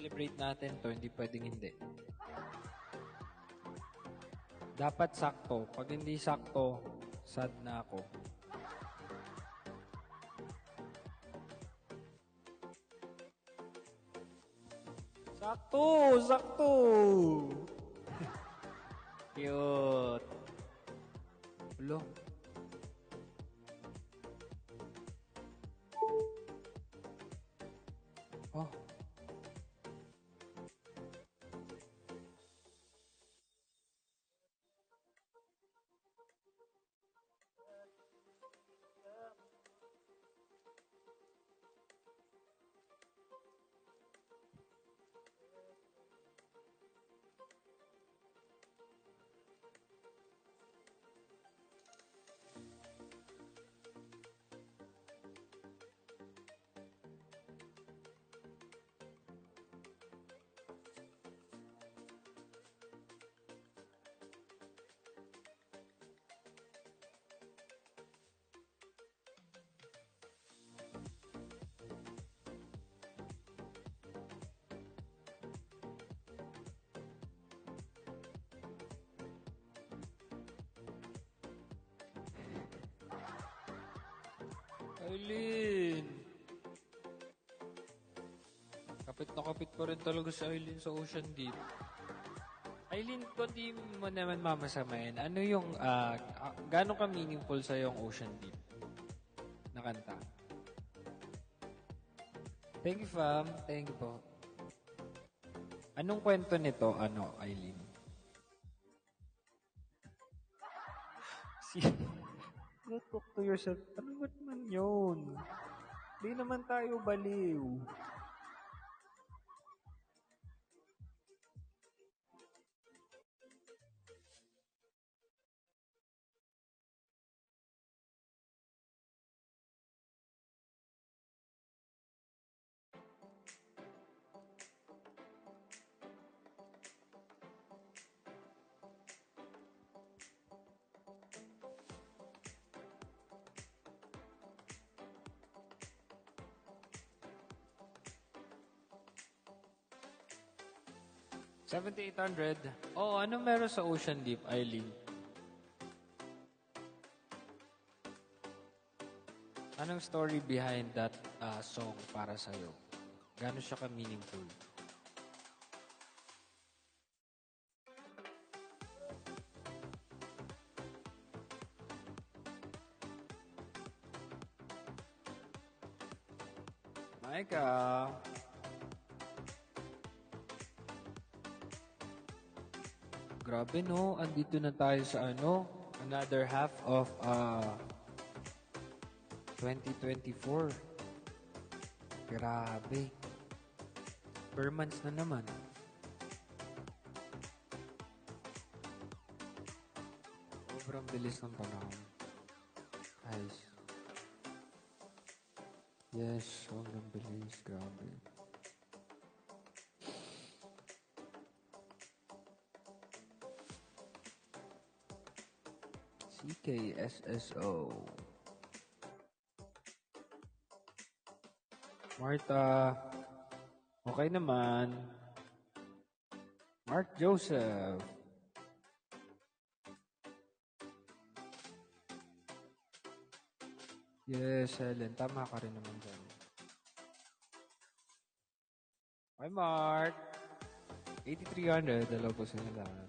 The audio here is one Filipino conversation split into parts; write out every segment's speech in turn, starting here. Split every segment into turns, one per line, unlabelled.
celebrate natin to, hindi pwedeng hindi. Dapat sakto. Pag hindi sakto, sad na ako. Sakto! Sakto! Cute. Ulo. Oh. Aileen! Kapit na kapit pa rin talaga si Aileen sa Ocean Deep. Aileen, kung di mo naman mamasamayin, ano yung, gano'n ka meaningful sa yung Ocean Deep na kanta? Thank you, fam. Thank you po. Anong kwento nito, Aileen? Go talk to yourself. Ano ba naman yun? Di naman tayo baliw. $7,800. Oh, ano meron sa Ocean Deep, Eileen? Anong story behind that song para sa'yo? Gano'n siya ka-meaningful? Maika! Grabe no, andito na tayo sa another half of 2024. Grabe. Per months na naman. Sobrang bilis ng panahon. Guys. Yes, sobrang bilis. Grabe. CKSSO. Martha. Okay naman. Mark Joseph. Yes, Helen. Tama ka rin naman dyan. Hi, Mark. 8,300. Dalaw po sa inyo lahat.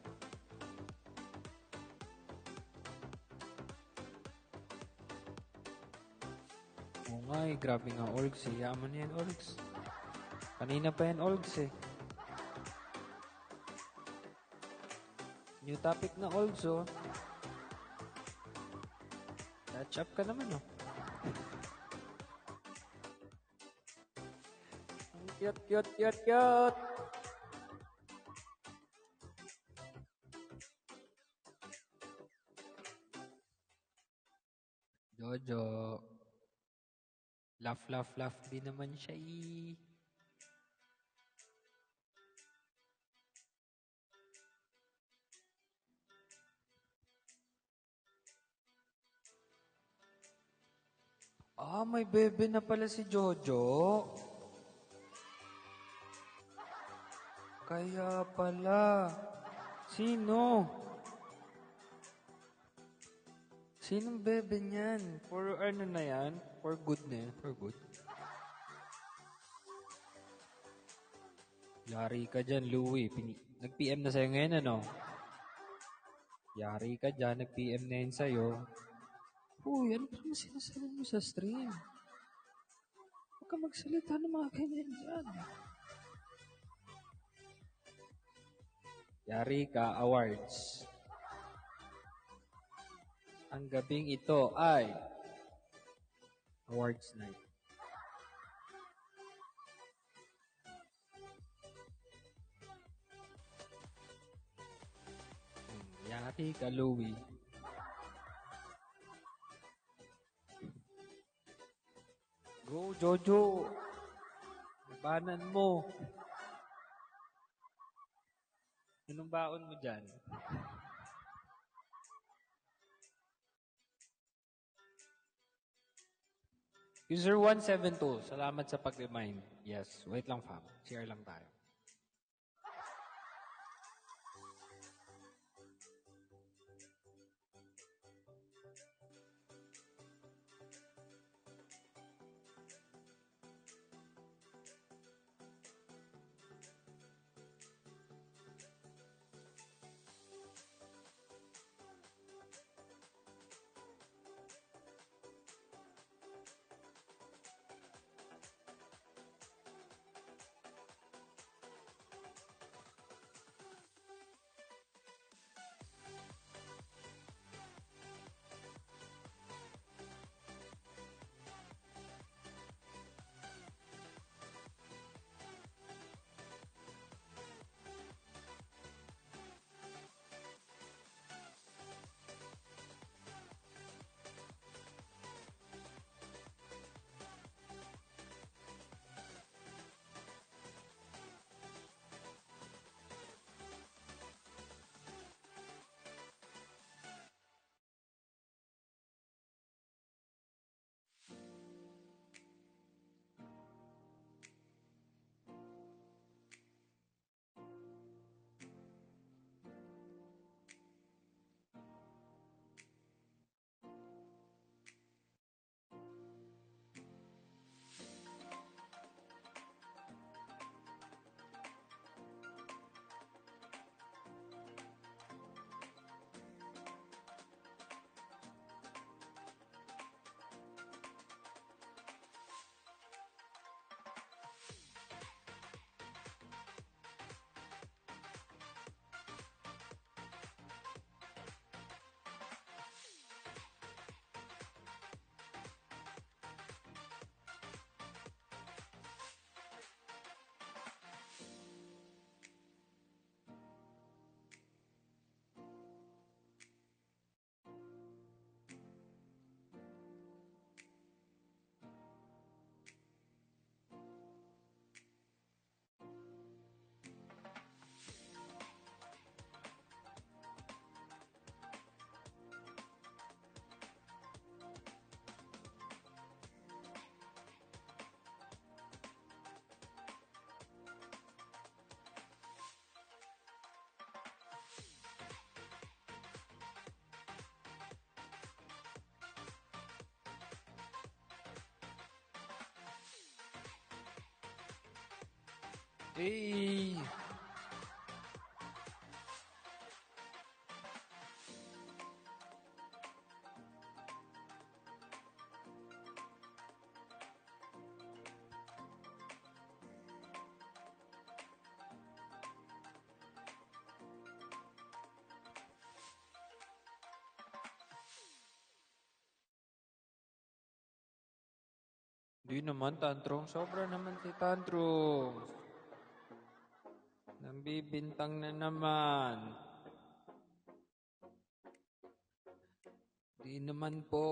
Oo nga eh. Grabe nga, Orgs eh. Yaman yan, Orgs. Kanina pa yan, Orgs eh. New topic na, Orgs oh. Catch up ka naman oh. Cute, cute, cute, cute. Jojo. Laugh, laugh, laugh. Di naman siya eh. May bebe na pala si Jojo. Kaya pala. Sino? Sinong bebe niyan? For ano na yan? For good na yan? For good? Yari ka dyan, Louie. Nag-PM na sa'yo ngayon, ano? Yari ka dyan, nag-PM na yun sa'yo. Uy, ano ba naman sinasabi mo sa stream? Huwag ka magsalita ng mga ganyan dyan. Yari ka, awards. Ang gabing ito ay awards night. Yari ka, Louie. Go, Jojo. Labanan mo. Anong baon mo dyan? User 172, salamat sa pag-remind. Yes, wait lang fam. Share lang tayo. Hey! Di naman, Tantrum. Sobra naman si Tantrum. Nambibintang na naman. Di naman po.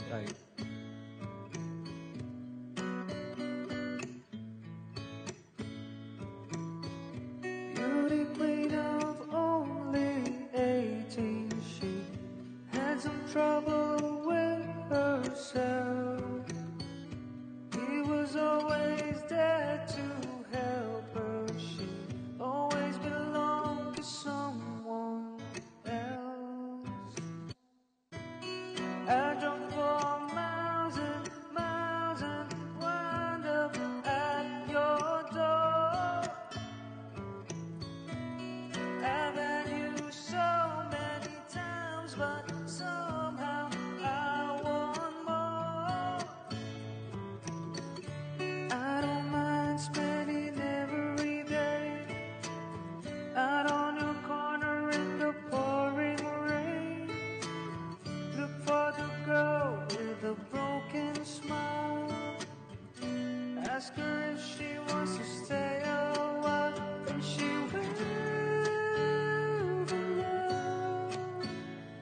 Ay.
Beauty queen of only 18, she had some trouble with herself. He was always there to help her. She always belonged to someone else. I drove for miles and miles and wound up at your door. I've had you so many times, but somehow I want more. I don't mind spending every day out on your corner in the pouring rain. Look for the girl with a broken smile. Ask her if she wants to stay a while, and she will be loved.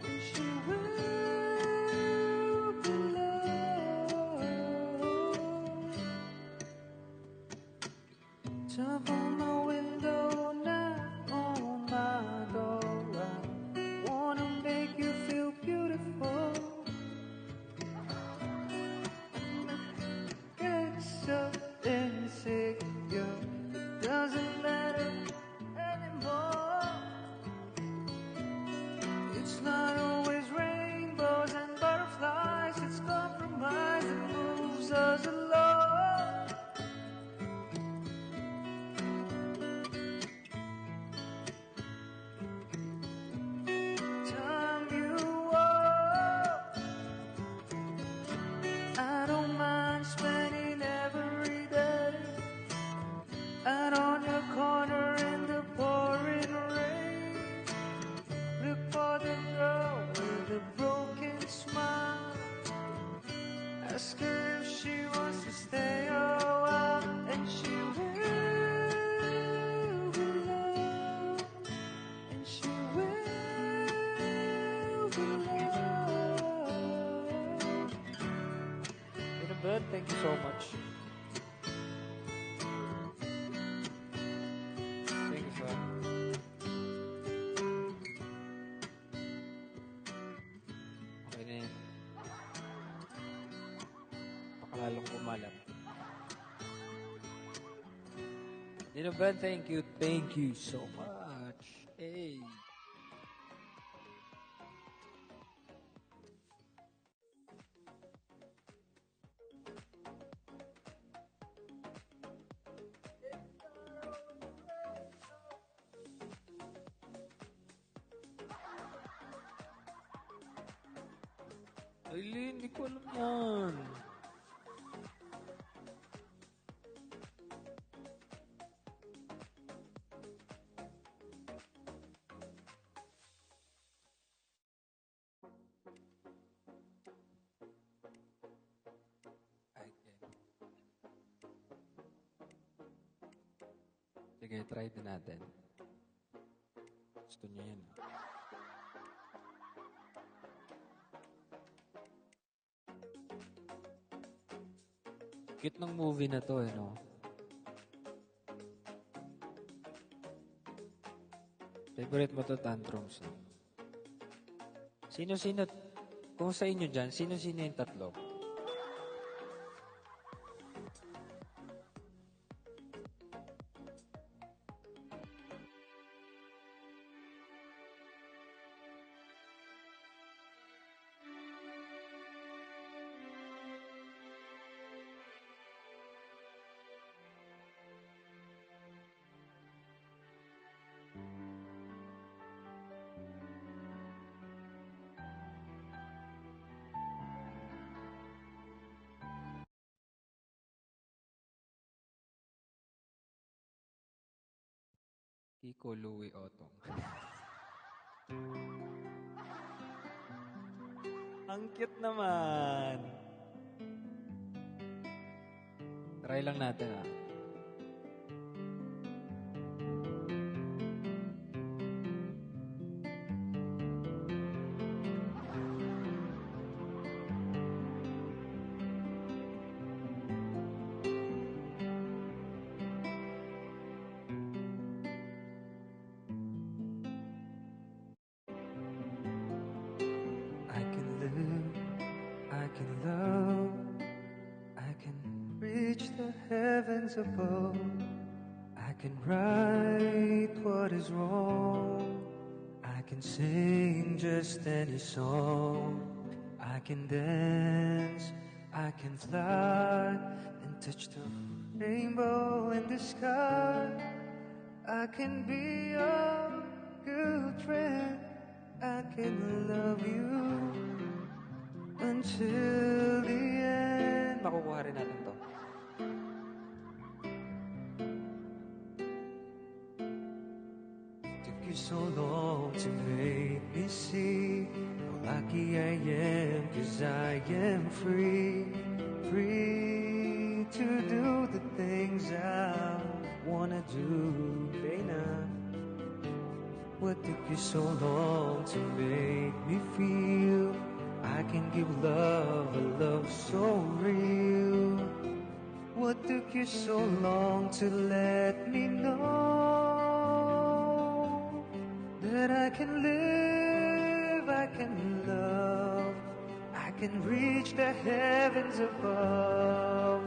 And she will be loved. Tap on my window, knock on my door. I wanna make you feel beautiful. Get so insecure, it doesn't matter anymore. It's not always rainbows and butterflies, it's compromise that moves us along. Time you up, I don't mind spending every day out on your corner in the pouring rain. Look for the girl with a broken smile. Ask her if she wants to stay a while, and she will be loved. And she will be loved.
Pinabad, thank you so much. Thank you, sir. Okay na yan. Pakalalong kumalat. Pinabad, thank you. Thank you so much. Hey. Aileen, hindi ko alam yan. Sige, try din natin. Gusto niya yan. Cute ng movie na to, no? Favorite mo to, Tantrums, no? Sino-sino, kung sa inyo dyan, sino-sino yung tatlo? Kiko, Louie, Otong. Ang cute naman. Try lang natin, ah.
heavens above. I can right what is wrong. I can sing just any song. I can dance, I can fly and touch the rainbow in the sky. I can be your good friend. I can love you until the end. Makukuha rin natin to. Took you so long to make me see how lucky I am, 'cause I am free. Free to do the things I wanna do, Dana. What took you so long to make me feel I can give love, a love so real? What took you so long to let me know that I can live, I can love, I can reach the heavens above.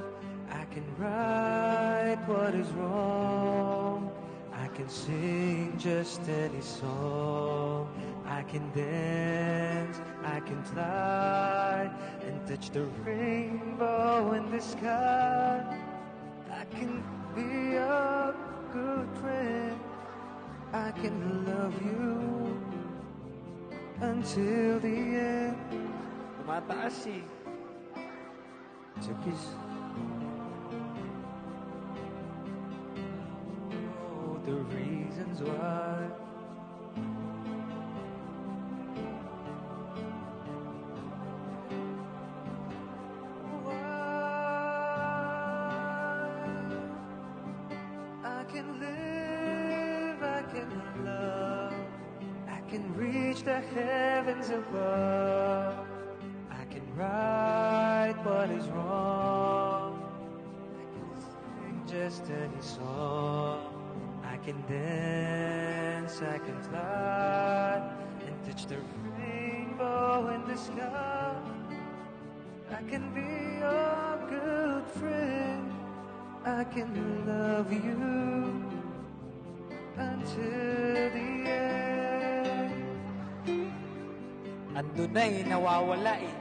I can right what is wrong. I can sing just any song. I can dance, I can fly and touch the rainbow in the sky. I can be a good friend. I can love you until the end. Tumataas eh. Took us. Oh, the reasons why. I can live, I can love, I can reach the heavens above. I can right what is wrong. I can sing just any song. I can dance, I can fly and touch the rainbow in the sky. I can be your good friend. I can love you until the end.
Andun na eh, nawawala eh.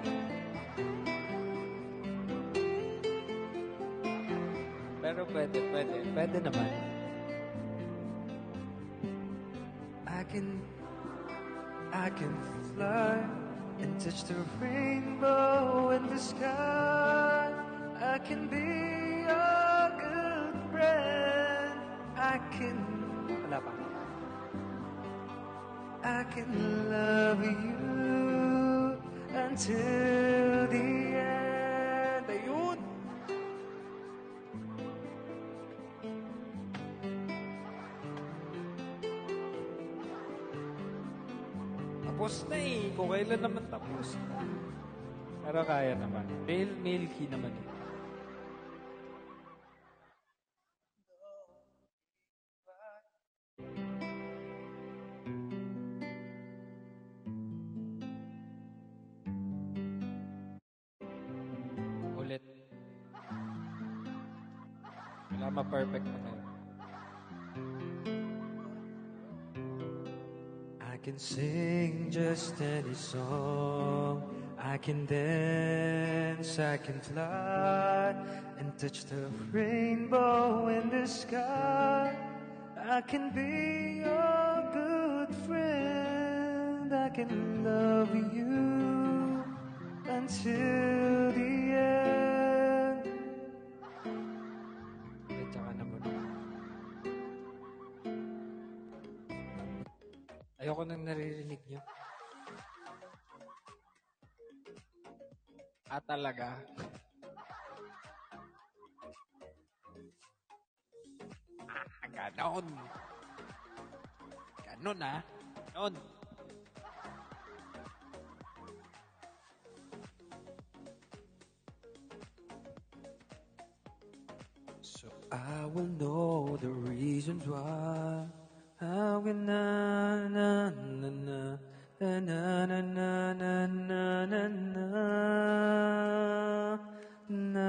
Pero pwede naman.
I can fly and touch the rainbow in the sky. I can be your good friend. I can love you until the end. Ayun!
Tapos na eh. Kung kailan naman tapos. Pero kaya naman. Male key naman eh. Ulit. Wala ma-perfect na kayo.
I can sing just any song. I can dance, I can fly and touch the rainbow in the sky. I can be your good friend. I can love you until the end.
Tsaka na muna. Ayoko nang naririnig niyo. Talaga. Ganon. Ganon ah. Ganon.
So I will know the reasons why. How can na na na na na na na na na na na na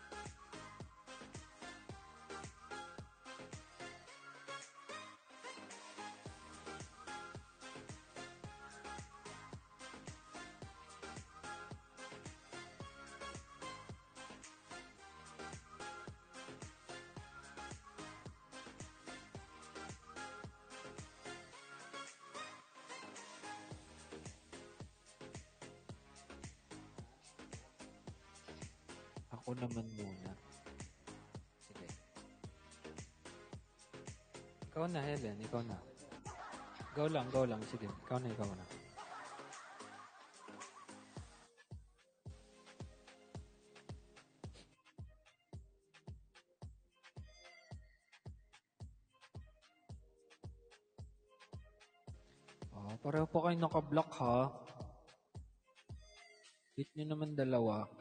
Ako naman muna. Sige. Ikaw na, Helen. Ikaw na. Go lang, go lang. Sige, ikaw na, ikaw na. Pareho po kayo naka-block ha. Hit nyo naman dalawa.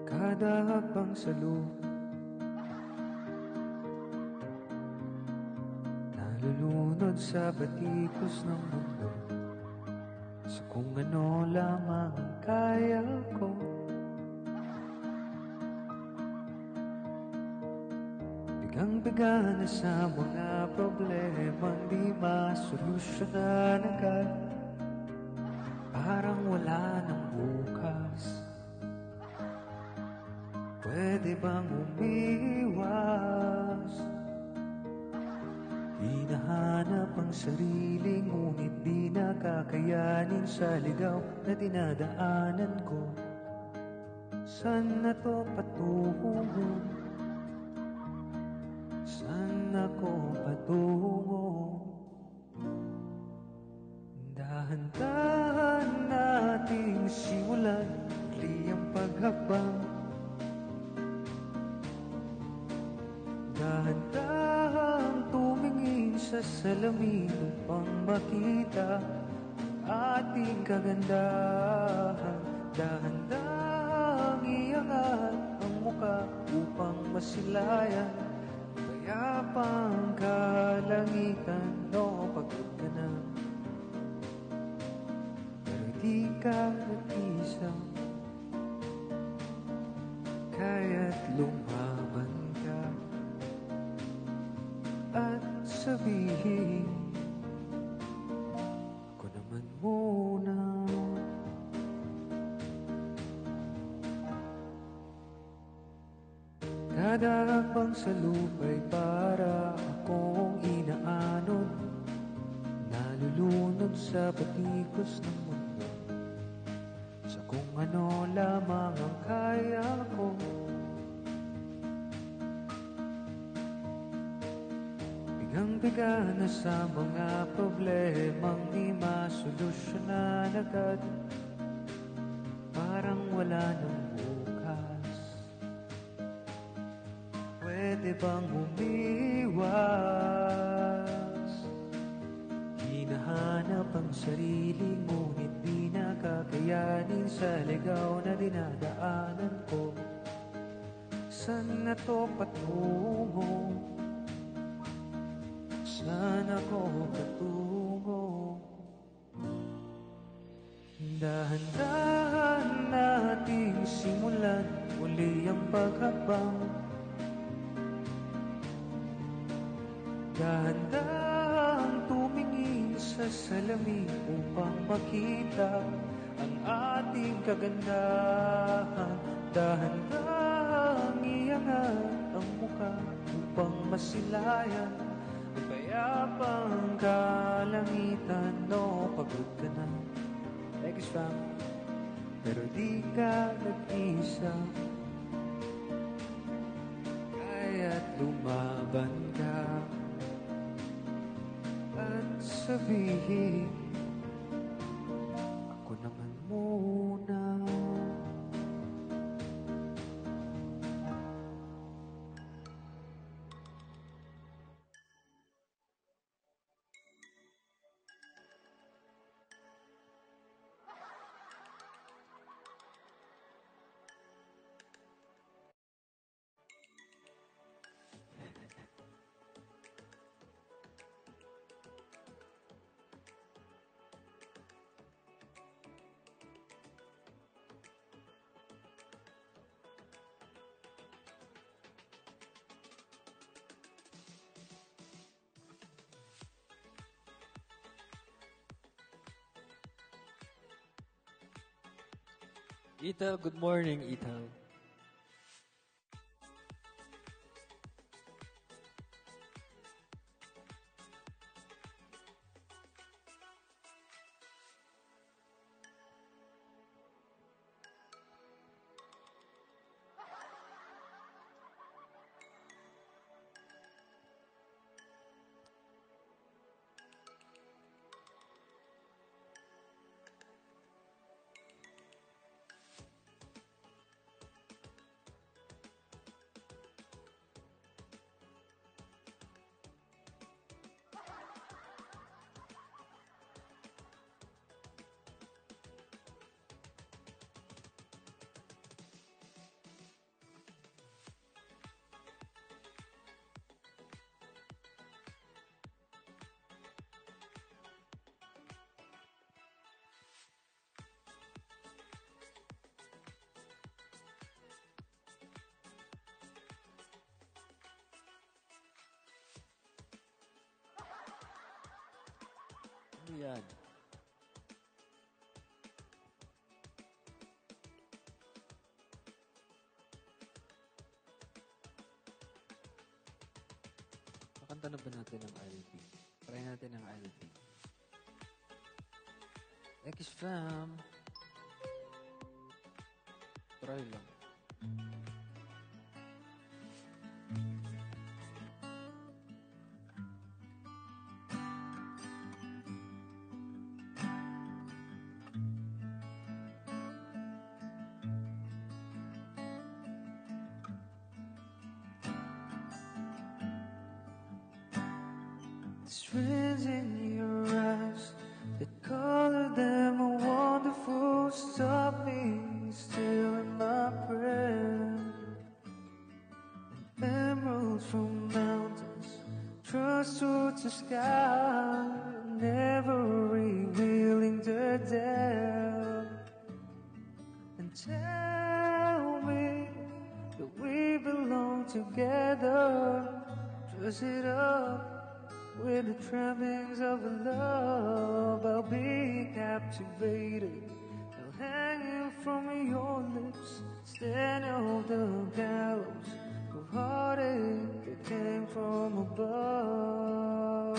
Kada hakbang sa lupa, nalulunod sa batikos ng mundo, sa kung ano lamang ang kaya ko. Bigang-biga na sa mga problemang di masolusyonan agad, parang wala ng bukas. Pwede bang umiwas? Hinahanap ang sarili, ngunit di nakakayanin sa ligaw na dinadaanan ko. Saan na to patungo? Saan ako patungo? Dahan-dahan nating simulan muli ang paghakbang. Dahan-dahan tumingin sa salamin upang makita ang ating kagandahan. Dahan-dahan iangat ang muka upang masilayan payapang kalangitan. No, pagod ka na, pero di ka nag-isa, kaya't lumaban ka at sabihin, ako naman muna. Kada hakbang sa lupa'y para akong inaanod, nalulunod sa batikos ng mundo, sa kung ano lamang ang kaya ko. Bigang-biga na sa mga problemang di masolusyonan agad, parang wala ng bukas. Pwede bang umiwas? Hinahanap ang sarili, ngunit di nakakayanin sa ligaw na dinadaanan ko. Saan na to patungo? Saan ako patungo? Dahan-dahan nating simulan muli ang paghakbang. Dahan-dahan tumingin sa salamin upang makita ang ating kagandahan. Dahan-dahan iangat ang muka upang masilayan ang payapang kalangitan. No, pagod ka na, next round, pero di ka nag-isa, kaya't lumaban ka at sabihin, ako naman muna.
Ethel, good morning, Ethel. Ano yan? Kakanta na ba natin ng LP? Try natin ng LP. X fam. Try lang.
Strands in your eyes that color them a wonderful. Stop me still in my prayer. Emeralds from mountains, trust towards the sky, never revealing the depth. And tell me that we belong together. Dress it up with the trappings of a love. I'll be captivated, I'll hang from your lips, stand on the gallows of heartache that came from above.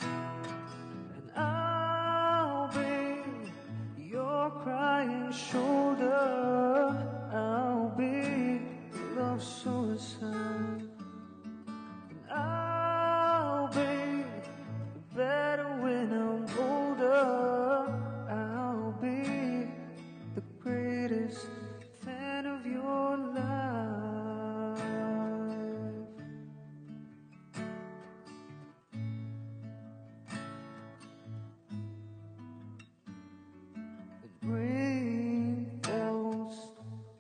And I'll be your crying shoulder, I'll be love suicide. I'll be better when I'm older. I'll be the greatest fan of your life. The rain falls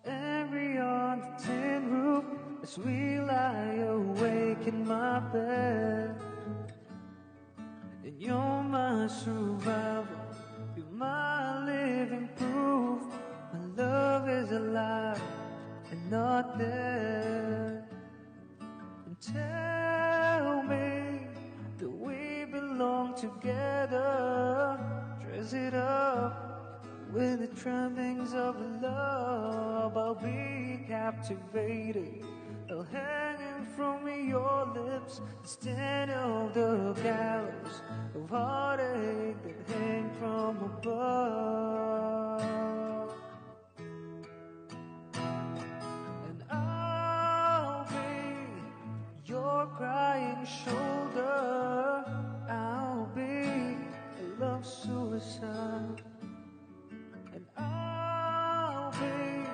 angry on the tin roof as we lie awake in my bed. And you're my survival, you're my living proof. My love is alive and not dead. And tell me that we belong together. Dress it up with the trappings of love. I'll be captivated, I'll hang from your lips, instead of the gallows of heartache that hang from above. And I'll be your crying shoulder, I'll be a love suicide. And I'll be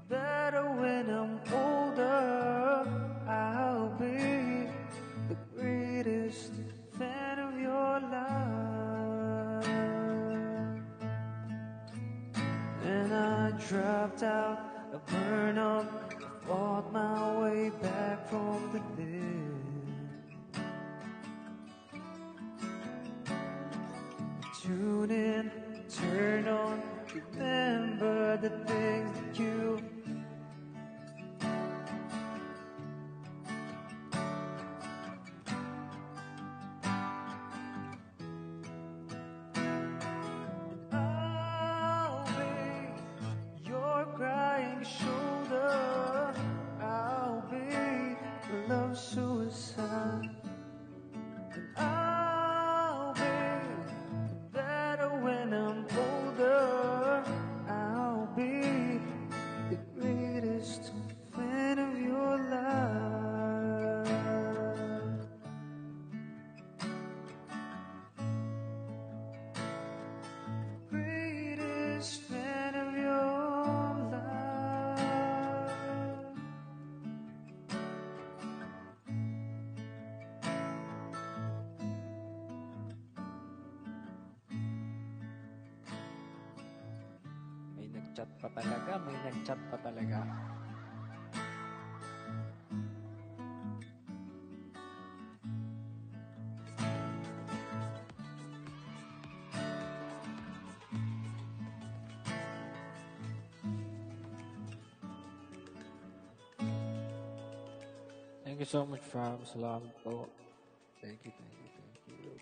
better when I'm older. I'll be the greatest fan of your life. And I dropped out, I burned up, I fought my way back from the dead. Tune in, turn on, remember the things that you I'll be better when I'm older. I'll be the greatest fan of your life. Greatest fan of your life.
May nag-chat pa talaga, may nag-chat pa talaga. Thank you so much, fam. Salamat po. Thank you, thank you, thank you.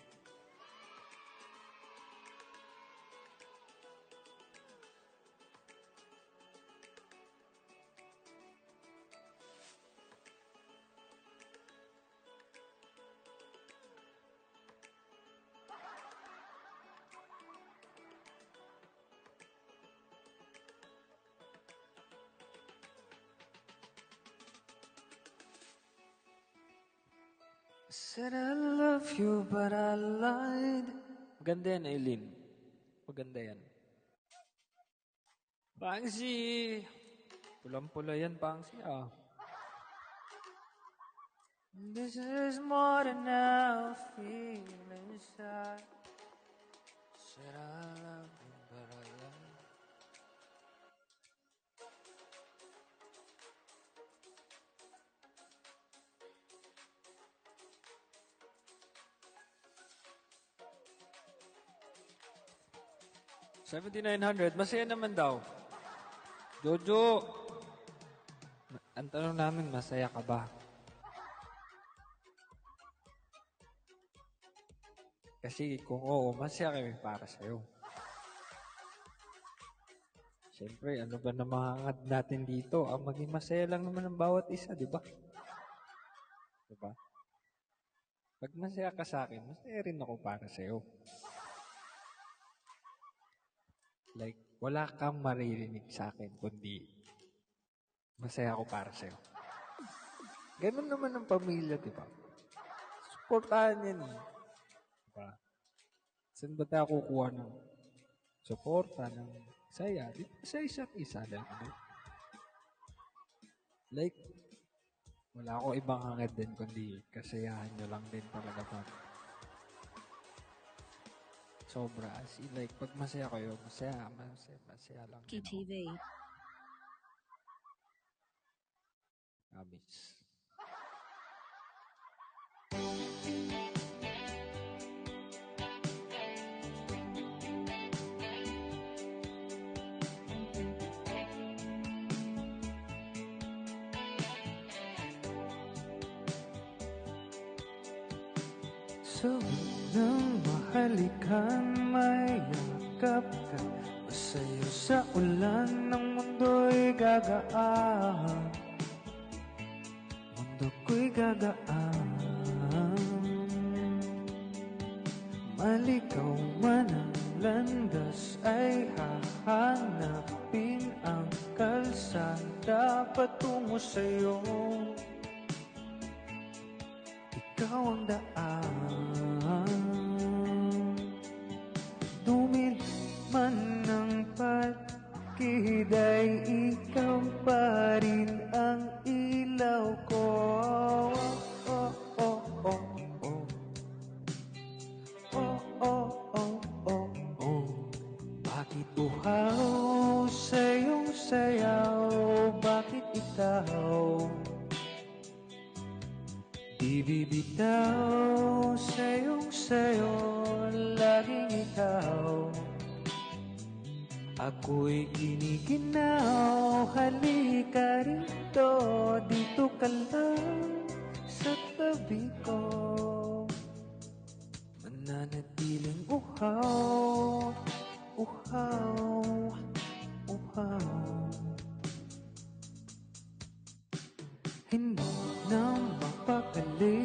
I said I love you, but I lied.
Maganda yan, Eileen. Maganda yan. Pangsi! Pulang-pula yan, Pangsi, ah.
This is more than I feel inside. Said I love you, but I lied.
$7,900. Masaya naman daw. Jojo! Ang tanong namin, masaya ka ba? Kasi kung oo, masaya kami para sa'yo. Siyempre, ano ba na mahangad natin dito? Ang maging masaya lang naman ng bawat isa, di ba? Di ba? Pag masaya ka sa akin, masaya rin ako para sa'yo. Like, wala kang maririnig sa akin, kundi masaya ako para sa'yo. Ganun naman ang pamilya, di ba? Supportahan yan. Diba? Saan ba tayo kukuha ng suporta, ng saya? Di ba sa isa't isa lang? Like, wala ako ibang hangad din, kundi kasayahan nyo lang din talaga pa. Sobra. As in, like, pag masaya kayo, masaya lang. din ako.
KTV.
Amis.
So, nang mahalikan, may yakap ka. Masayo sa ulan ng mundo'y gagaan. Mundo ko'y gagaan. Malikaw man ang landas ay hahanapin ang kalsada patungo sa'yo. Ikaw ang daan. Dumil man ang paligid ay ikaw pa rin ang ilaw ko. Oh, oh, oh, oh. Oh, oh, oh, oh, oh. Bakit uhaw sa iyong sayaw? Bakit ikaw di bibitaw sa iyong sayo? Laging ikaw ako'y giniginaw. Halika rito, dito ka lang sa tabi ko. Mananatiling uhaw, uhaw, uhaw. Hindi na mapakali,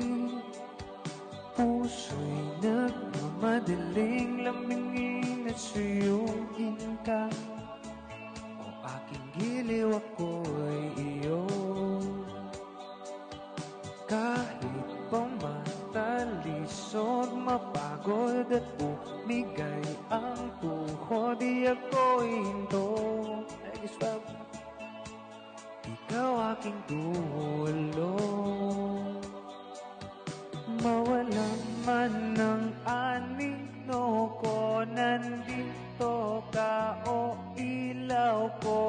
puso'y nagmamadaling lambingin at suyuin ka. O aking giliw, ako'y iyo. Kahit pa matalisod, mapagod at bumigay ang tuhod, di ako'y hinto. Ikaw aking tulong. Mawalan man ng anino ko, nandito ka o ilaw ko.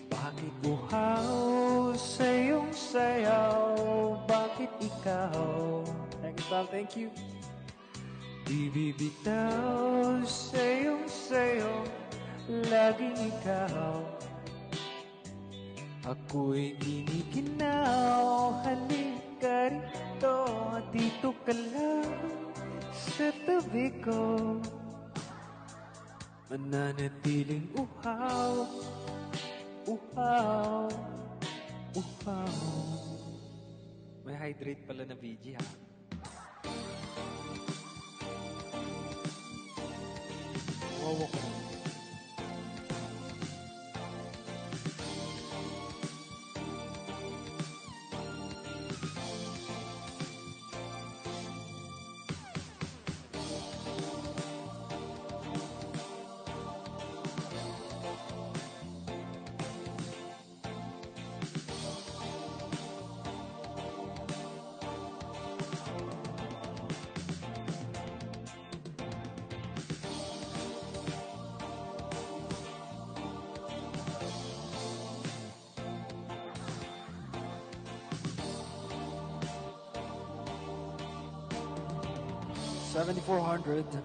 Bakit buhaw sa iyong sayaw? Bakit ikaw? Thank you. Di bibitaw sa iyong sayaw, laging ikaw. Ako'y giniginaw, halika rito, dito ka lang sa tabi ko. Mananatiling uhaw, uhaw, uhaw. May hydrate pala na VG ha. Wawa ko. $7,400.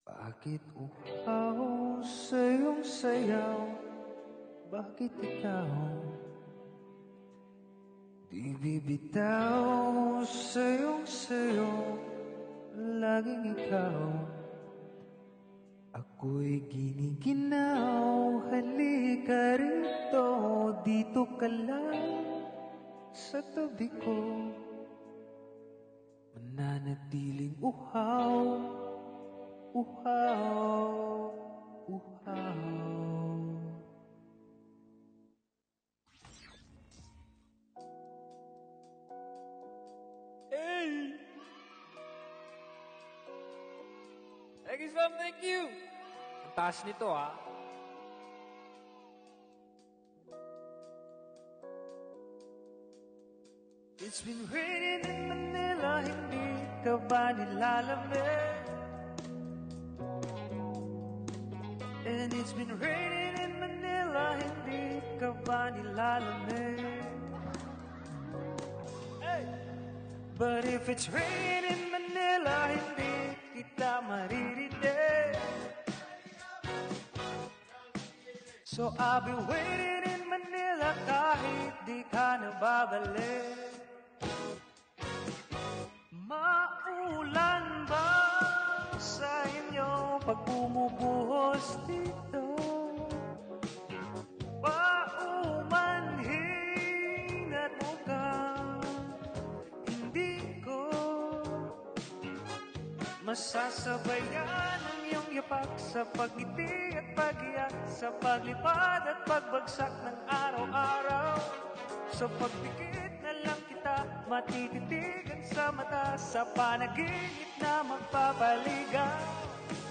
Bakit uhaw sa iyong sayaw? Bakit ikaw? Di bibitaw sa iyong sayaw, laging ikaw. Ako'y giniginaw, halika rito, dito ka lang sa tabi ko. Mananatiling uhaw, uhaw, uhaw.
Hey! Thank you, Sam. Thank you. Ang taas nito, ha?
It's been raining in Manila, hindi ka ba nilalamig? And it's been raining in Manila, hindi ka ba nilalamig? Hey! But if it's raining in Manila, hindi kita maririnig. So I'll be waiting in Manila kahit di ka na babalik. Maulan ba sa inyo pag bumubuhos dito? Paumanhin at mukhang hindi ko masasabayan ang iyong yapak sa pagngiti at pag-iyak, sa paglipad at pagbagsak ng araw-araw. Sa pagpikit na lang kita matititigan sa mata, sa panaginip na magpapaligaw.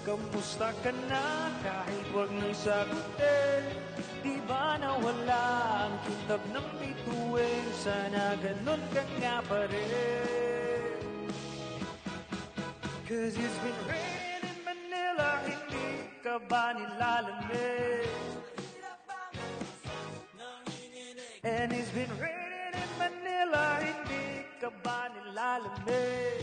Kamusta ka na kahit wag nang sagutin? Di ba nawala ang kintab ng bituin? Sana ganun ka nga pa rin. 'Cause it's been raining in Manila, hindi ka ba nilalamig? And it's been raining in Manila, hindi ka ba nilalamig?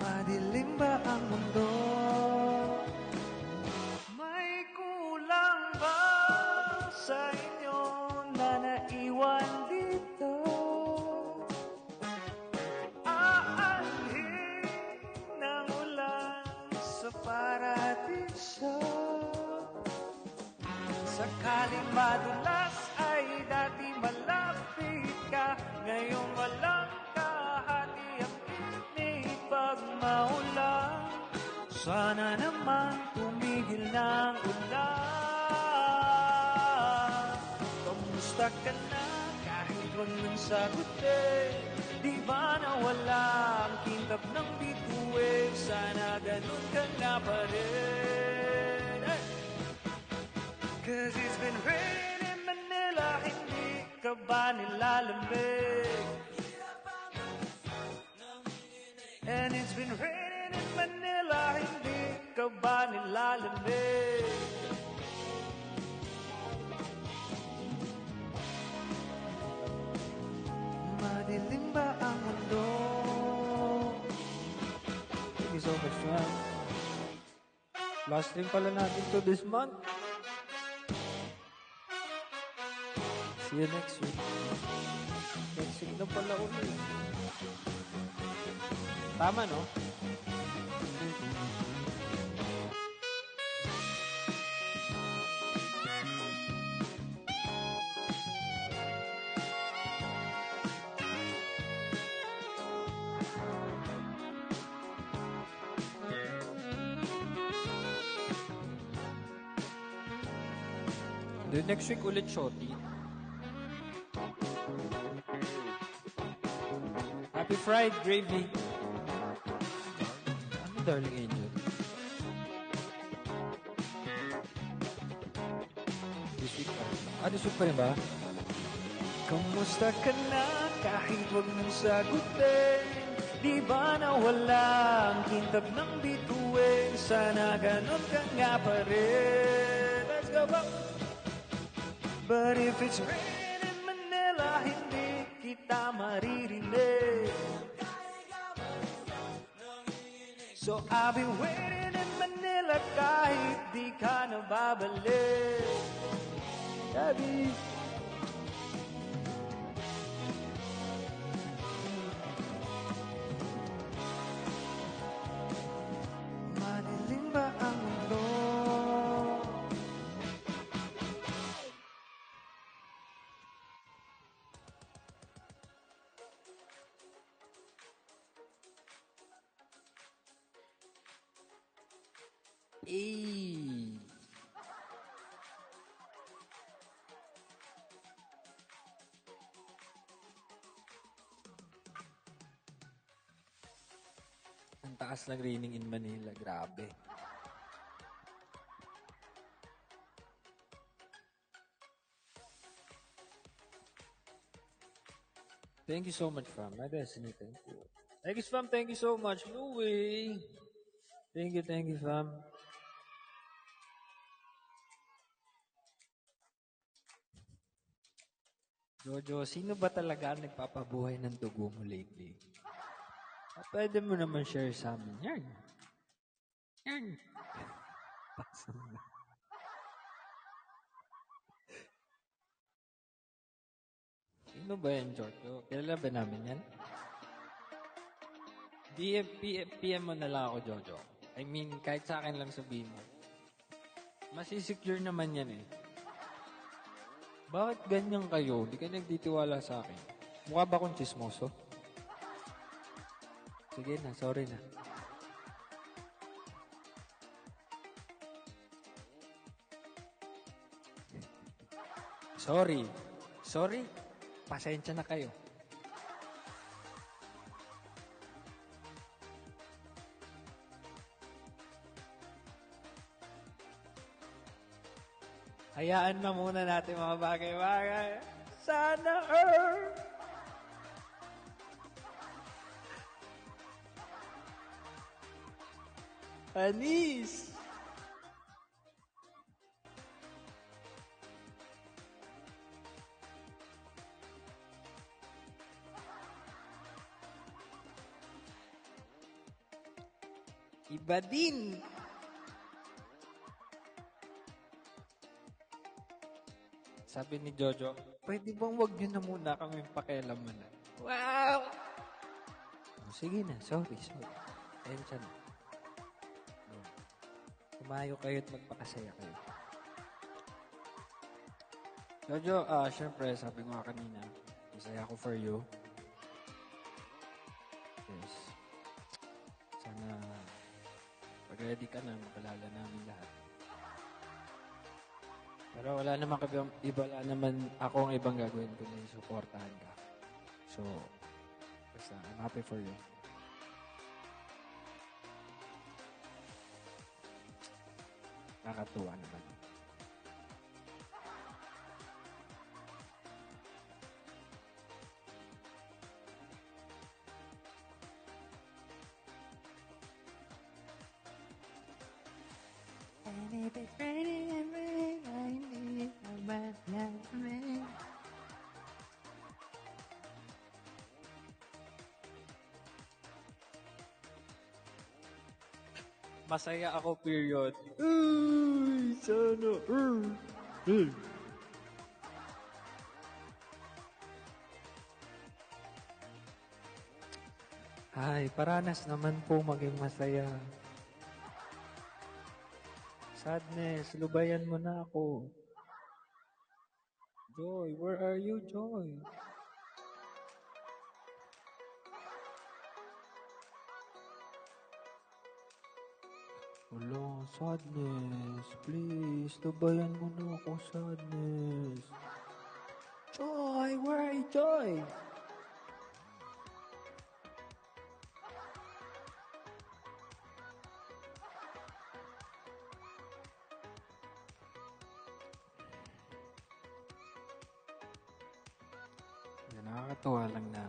Madilim ba ang mundo? May kulang ba sa inyo na naiwan dito? Sakaling madulas ay dati malapit ka, ngayong walang kahati ang init pag maulan. Sana naman tumigil ng ulan. Kamusta ka na kahit wag nang sagutin? Di ba nawala ang kintab ng bituin? Sana ganun ka nga pa rin. Hey! 'Cause it's been raining in Manila, hindi ka ba nilalamig? And it's been raining in Manila, hindi ka ba nilalamig? Madilim ba ang mundo?
Thank you so much, man. Last stream pala natin to this month. See you next week. Next week na pala ulit. Tama, no? The next week ulit, Shorty. Happy Friday, Gravy. Ano, darling angel? This week pa rin. This week pa rin ba?
Kamusta ka na kahit wag mong sagutin? Di ba nawala ang kintab ng bituin? Sana ganun ka nga pa rin. Let's go back! But if it's raining in Manila, hindi kita maririnig. So I'll be waiting in Manila kahit di ka na babalik. Daddy. Madilim ba ang mundo?
Eh. Ang taas ng raining in Manila. Grabe. Thank you so much, fam. My destiny, thank you. Thank you, fam. Thank you so much. Louie. Thank you, fam. Jojo, sino ba talaga ang nagpapabuhay ng dugo mo lately? Pwede mo naman share sa amin. Yan. Yan. Sino ba yan, Jojo? Kilala ba namin yan? PM mo na lang ako, Jojo. I mean, kahit sa akin lang sabihin mo. Masisecure naman yan eh. Bakit ganyan kayo? Di ka nagtitiwala sa akin. Mukha ba akong chismoso? Sige na, sorry na. Sorry. Pasensya na kayo. Hayaan na muna natin mga bagay-bagay. Sana Earth! Panis! Iba din! Sabi ni Jojo, pwede bang wag nyo na muna kami pakialaman? Wow! Sige na, sorry. Tensya na. Kumayo kayo at magpakasaya kayo. Jojo, syempre, sabi ko nga kanina, masaya ako for you. Yes. Sana, pag ready ka na, mapalala namin lahat. Pero wala naman akong ibang gagawin kundi supportahan ka. So, basta, I'm happy for you. Nakakatuwa naman.
And if it's raining and raining, I need a bad me.
Masaya ako, period. Uy, sana. Ay, paranas naman po maging masaya. Sadness, lubayan mo na ako. Joy, where are you, Joy? Wala, sadness. Please, lubayan mo na ako, sadness. Joy, where are you, Joy? Nakakatuwa lang na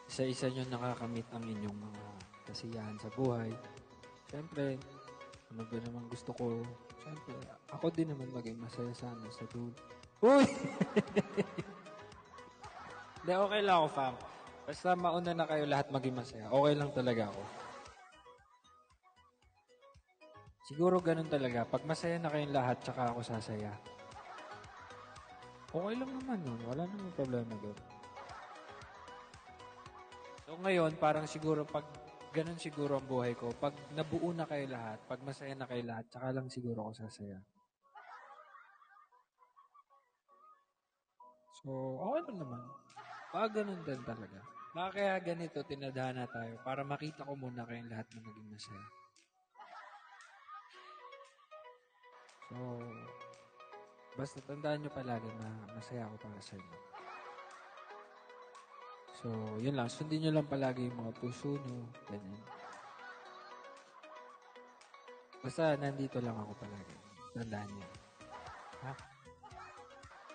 isa-isa nyo nakakamit ang inyong mga kasiyahan sa buhay. Siyempre, ano ba naman gusto ko? Siyempre, ako din naman maging masaya sana sa dulo. Uy! Hindi, okay lang ako, fam. Basta mauna na kayo lahat maging masaya. Okay lang talaga ako. Siguro ganun talaga. Pag masaya na kayong lahat, tsaka ako sasaya. Okay lang naman yun. Wala namang problema doon. So ngayon, parang siguro pag ganun siguro ang buhay ko, pag nabuo na kayo lahat, pag masaya na kayo lahat, tsaka lang siguro ako sasaya. So, okay lang naman. Baka ganun din talaga. Baka kaya ganito, tinadhana tayo para makita ko muna kayong lahat na maging masaya. So, basta tandaan nyo palagi na masaya ako para sa inyo. So, yun lang. Sundin nyo lang palagi yung mga puso nyo. Ganyan. Basta nandito lang ako palagi. Tandaan nyo. Ha?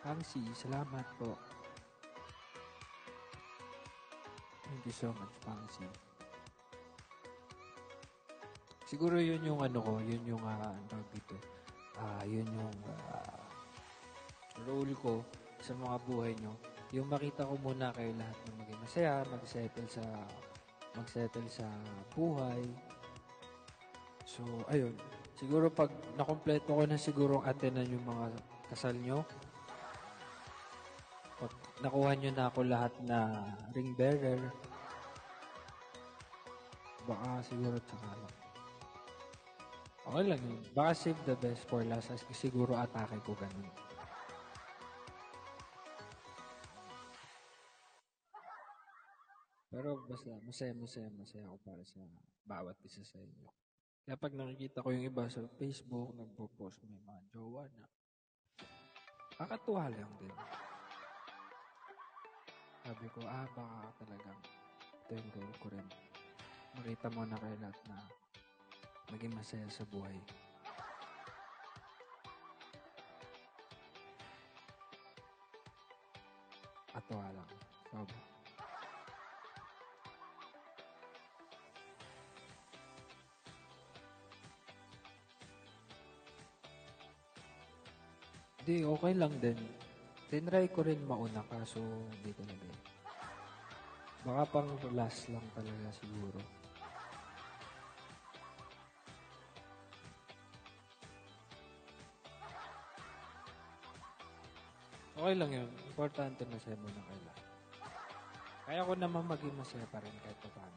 Pangsi, salamat po. Thank you so much, Pangsi. Siguro yun yung ano ko, yun yung ano dito. Yun yung role ko sa mga buhay nyo. Yung makita ko muna kayo lahat na maging masaya, magsettle sa buhay. So, ayun. Siguro pag nakompleto ko na siguro attenan yung mga kasal nyo, pag nakuha nyo na ako lahat na ring bearer, baka siguro tsaka lang. Okay lang yun. Baka save the best for last. Siguro atake ko ganun. Pero basta masaya ako para sa bawat isa sa inyo. Kaya pag nakikita ko yung iba sa Facebook, nagpo-post may mga jowa na, kakatuwa lang din. Sabi ko, baka talagang ito yung role ko rin. Makita mo na kayo lahat na maging masaya sa buhay. Katuwa lang. Sobra. Hindi, okay lang din. Tinry ko rin mauna kaso hindi talaga. Baka pang last lang talaga siguro. Okay lang yun. Importante masaya muna kayo lahat. Kaya ko naman maging masaya pa rin kahit pa paano.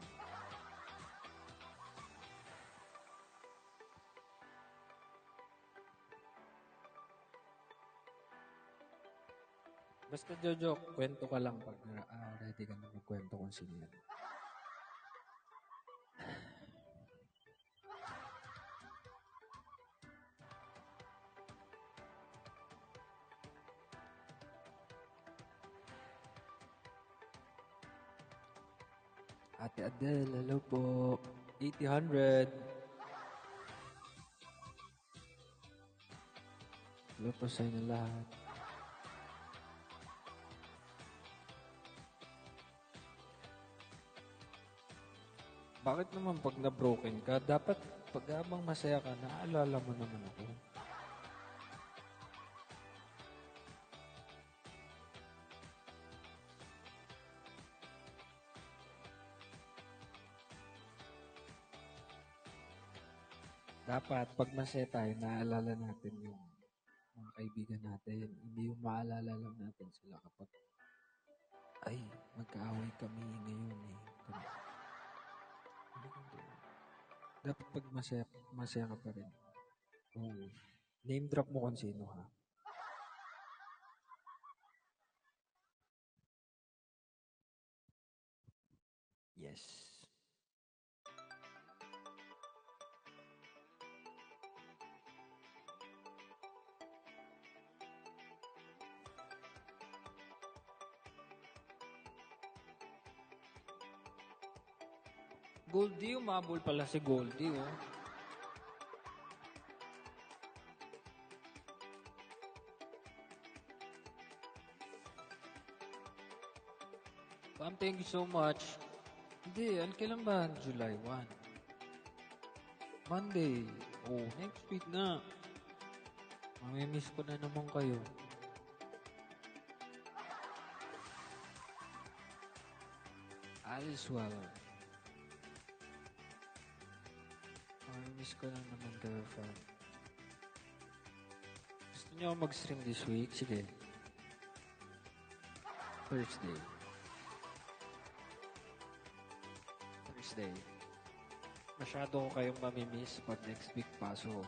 Basta Jojo, kwento ka lang pag ready ka na magkwento kung sino yan. Ate Adele, hello po. 80-100. Hello po sa inyo lahat. Bakit naman pag na-broken ka, dapat pag habang masaya ka, naalala mo naman ako. Dapat pag masaya tayo, naalala natin yung mga kaibigan natin. Hindi yung maalala lang natin sila kapag, ay, magkaaway kami ngayon eh. Dapat pag masaya, masaya ka pa rin. Oo. Name drop mo kung sino ha. Yes. Goldie, umabol pala si Goldie, oh. Pam, thank you so much. Hindi, kailan ba? July 1. Monday. Oh, next week na. Mamimiss ko na naman kayo. Alice well. Mamimiss ko na naman kayo, fam. Gusto niyo mag-stream this week? Sige. Thursday. Masyado ko kayong mamimiss pag next week paso.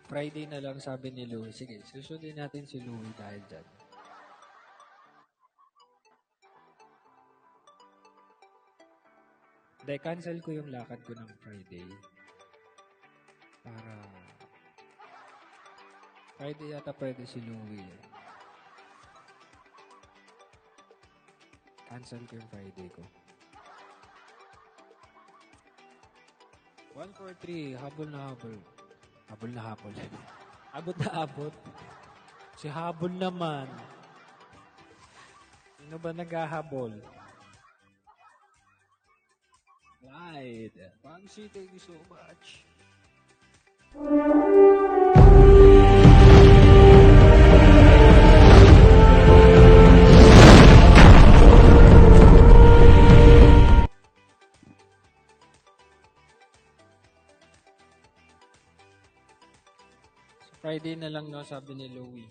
Friday na lang sabi ni Louie. Sige, susundin natin si Louie dahil dyan. Hindi, cancel ko yung lakad ko ng Friday. Para Friday yata pwede si Louie eh. Cancel ko yung Friday ko. 143, habol na habol. Habol na habol. Abot na abot. Si habol naman. Sino ba naghahabol? Right. Pangsi, thank you so much. Friday na lang, no, sabi ni Louie.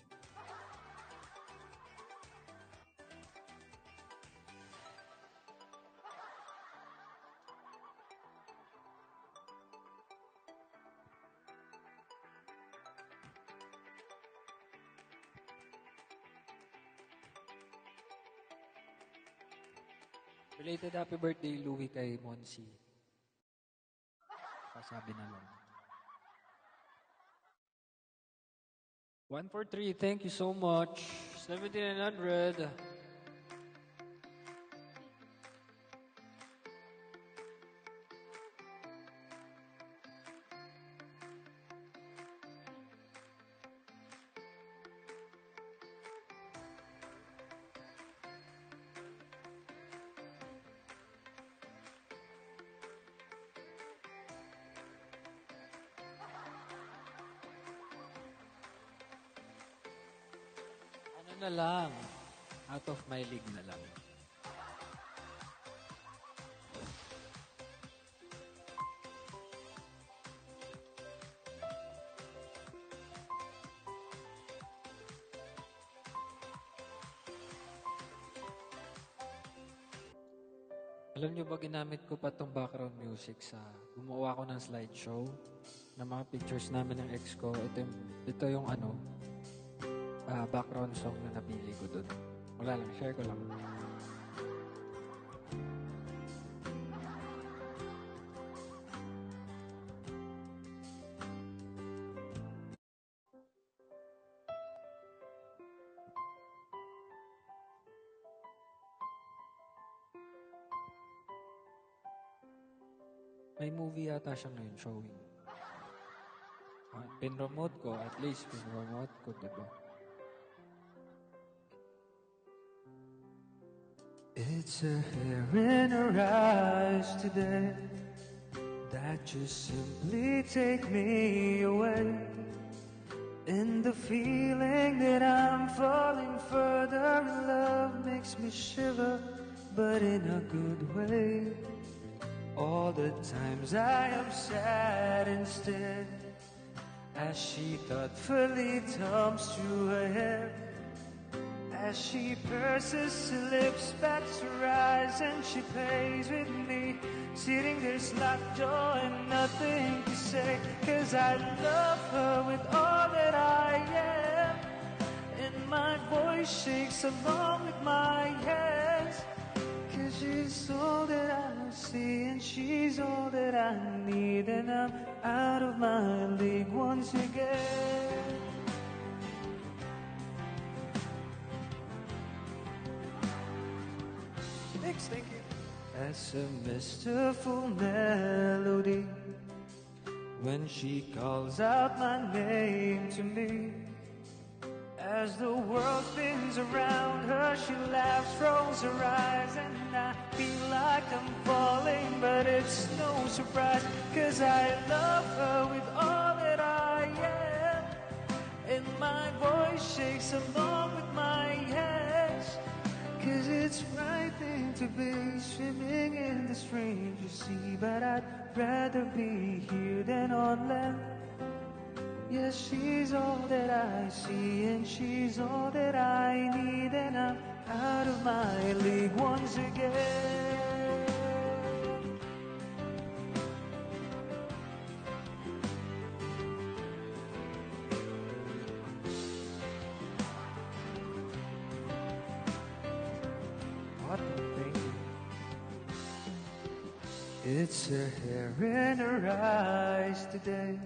Related happy birthday, Louie, kay Monsi. Pasabi na lang. 143, thank you so much. 1,700. Ano na lang, out of my league na lang. Alam niyo ba, ginamit ko pa tong background music sa gumawa ko ng slideshow. ng mga pictures namin ng ex ko. Ito yung ano, background song na napili ko dun. Wala lang, share ko lang. May movie yata siya ngayon showing. Pin-remote ko, at least pin-remote ko, diba?
It's a hair in her eyes today that just simply take me away. And the feeling that I'm falling further in love makes me shiver, but in a good way. All the times I am sad instead, as she thoughtfully thumbs through her hair, as she purses her lips, backs her eyes, and she plays with me, sitting there slack-jawed and nothing to say, 'cause I love her with all that I am, and my voice shakes along with my hands, 'cause she's all that I see, and she's all that I need, and I'm out of my league once again. Thank you. That's a masterful melody when she calls out my name to me. As the world spins around her, she laughs, rolls her eyes, and I feel like I'm falling, but it's no surprise, 'cause I love her with all that I am, and my voice shakes along with my hands, 'cause it's frightening to be swimming in the strange sea, but I'd rather be here than on land. Yes, she's all that I see, and she's all that I need, and I'm out of my league once again. What a thing. It's a hair in her eyes today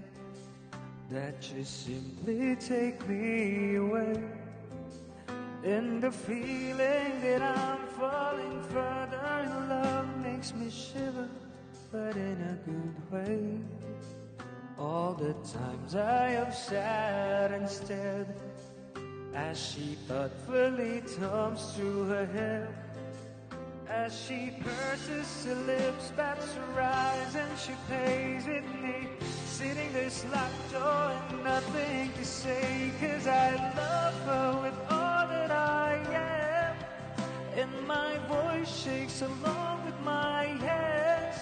that just simply take me away, and the feeling that I'm falling further in love makes me shiver, but in a good way. All the times I have sat and stared as she thoughtfully thumbs through her hair, as she purses her lips, backs her eyes, and she plays with me, sitting there slack-jawed and nothing to say, 'cause I love her with all that I am, and my voice shakes along with my hands,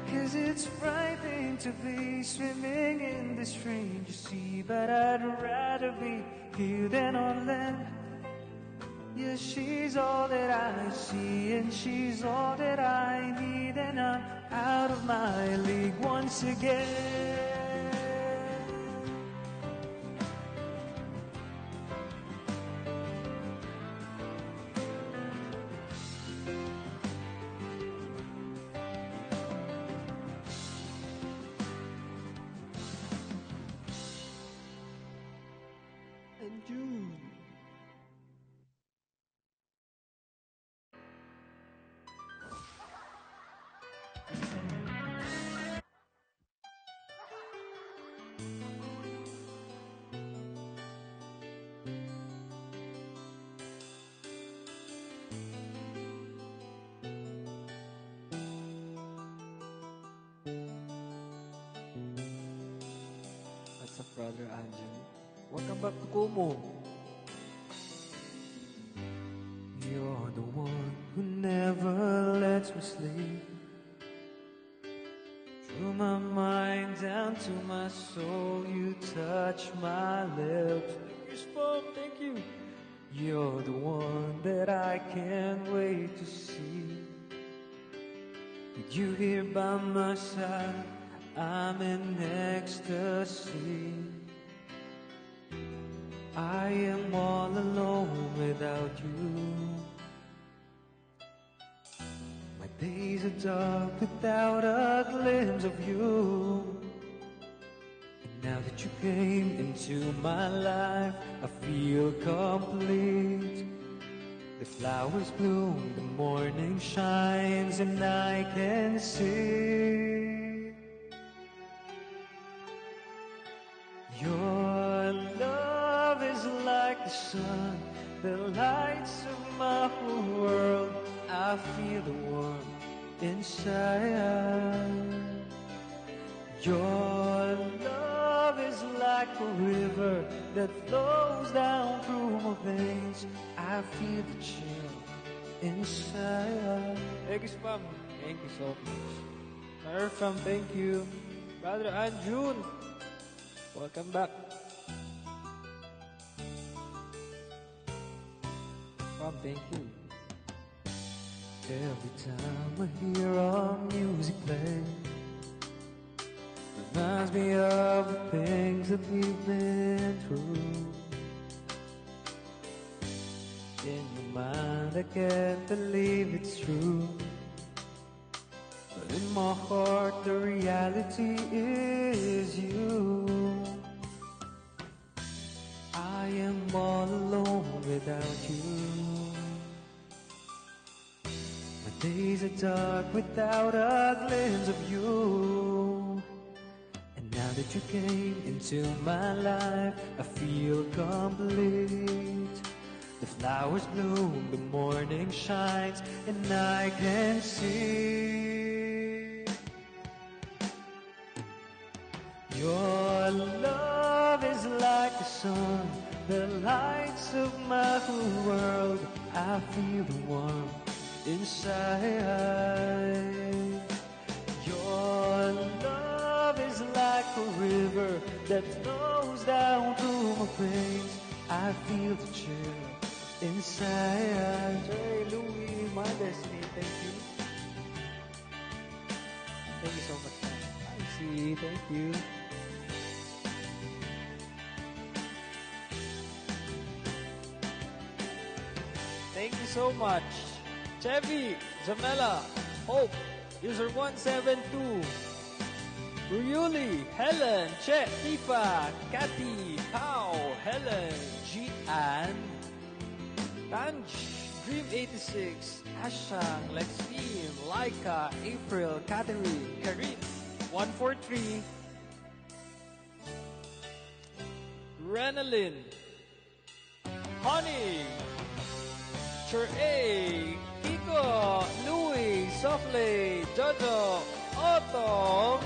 'cause it's frightening to be swimming in this strange sea, but I'd rather be here than on land. Yes, she's all that I see, and she's all that I need, and I'm out of my league once again. And you.
What's up, brother Angel? Welcome back to Kumu.
You're the one who never lets me sleep. Through my mind down to my soul, you touch my lips. Thank you. You're the one that I can't wait to see. With you here by my side, I'm in ecstasy. I am all alone without you. My days are dark without a glimpse of you. And now that you came into my life, I feel complete. The flowers bloom, the morning shines, and I can see your love is like the sun that lights up my whole world. I feel the warmth inside. Your love is like a river that flows down through my veins. I feel the chill inside.
Thank you, Spam. Thank you so much. Fam, thank you. Brother Anjun, welcome back. Spam, thank you.
Every time I hear our music play, reminds me of the things that we've been through. In my mind I can't believe it's true, but in my heart the reality is you. I am all alone without you. My days are dark without a glimpse of you. Now that you came into my life, I feel complete. The flowers bloom, the morning shines, and I can see your love is like the sun that lights up my whole world. I feel the warmth inside. Your love is like a river that flows down through my veins. I feel the chill inside.
Hey, Louie, my destiny, thank you. Thank you so much, man. I see, thank you. Thank you so much. Chevy, Jamela, Hope, user 172. Ruyuli, Helen, Che, Tifa, Kathy, Pao, Helen, G-Ann, Tanj, Dream86, Ashang, Lexine, Laika, April, Catherine, Karin, 143, Renalyn, Honey, Sure A, Kiko, Louie, Sofley, Jojo, Otto,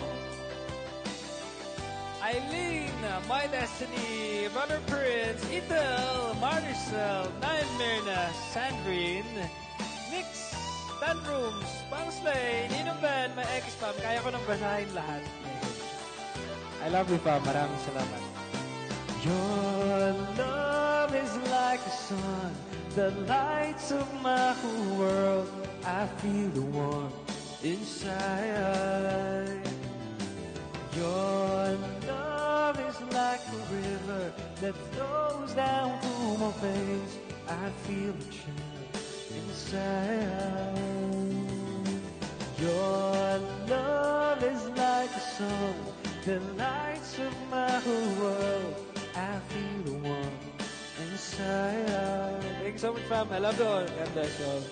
Eileen, My Destiny, Brother Prince, Itel, Maricel, Nine Mirna, Sandrine, Nix, Tanrooms, Pangslay, Ninong Ben, my ex-fam, kaya ko nang basahin lahat. I love you, fam. Maraming salamat.
Your love is like the sun that lights up my whole world. I feel the warmth inside. Your love is like a river that flows down through my veins. I feel the chill inside. Your love is like the sun that lights up my whole world. I feel the warmth inside.
Thanks so much, fam. I love you all. God bless you all.